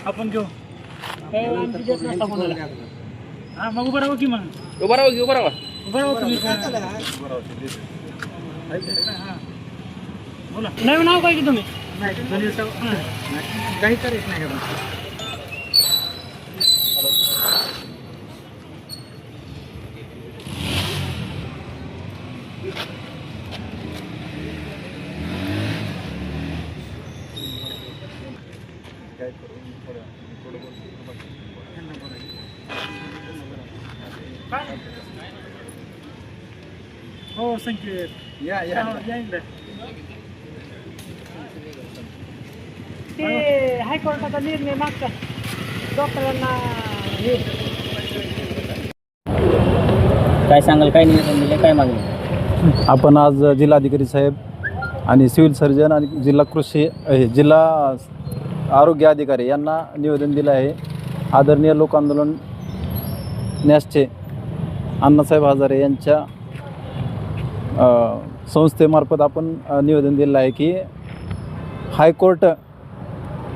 आपण घेऊ आमची देत नसता कोणाला. हा मग उभं राहू की मग उभा राहा उभं राहू तुम्ही. बोला नवीन नाव काय की तुम्ही काही करायचं नाही का? हो संकेत या ते हायकोर्टाचा निर्णय मागचा डॉक्टरांना काय सांगाल, काय निवेदन दिले, काय मागणी? आपण आज जिल्हाधिकारी साहेब आणि सिव्हिल सर्जन आणि जिल्हा आरोग्य अधिकारी यांना निवेदन दिलं आहे. आदरणीय लोक आंदोलन न्यासचे अण्णासाहेब हजारे यांच्या संस्थेमार्फत आपण निवेदन दिलं आहे की हायकोर्ट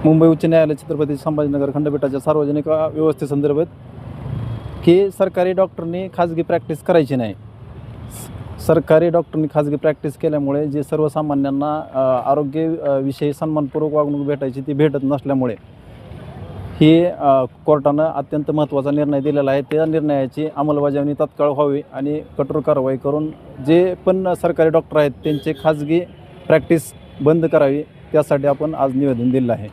मुंबई उच्च न्यायालय छत्रपती संभाजीनगर खंडपीठाच्या सार्वजनिक व्यवस्थेसंदर्भात की सरकारी डॉक्टरनी खाजगी प्रॅक्टिस करायची नाही. सरकारी डॉक्टरनी खाजगी प्रॅक्टिस केल्यामुळे जे सर्वसामान्यांना आरोग्यविषयी सन्मानपूर्वक वागणूक भेटायची ती भेटत नसल्यामुळे ही कोर्टानं अत्यंत महत्त्वाचा निर्णय दिलेला आहे. त्या निर्णयाची अंमलबजावणी तात्काळ व्हावी आणि कठोर कारवाई करून जे पण सरकारी डॉक्टर आहेत त्यांचे खाजगी प्रॅक्टिस बंद करावी, त्यासाठी आपण आज निवेदन दिलं आहे.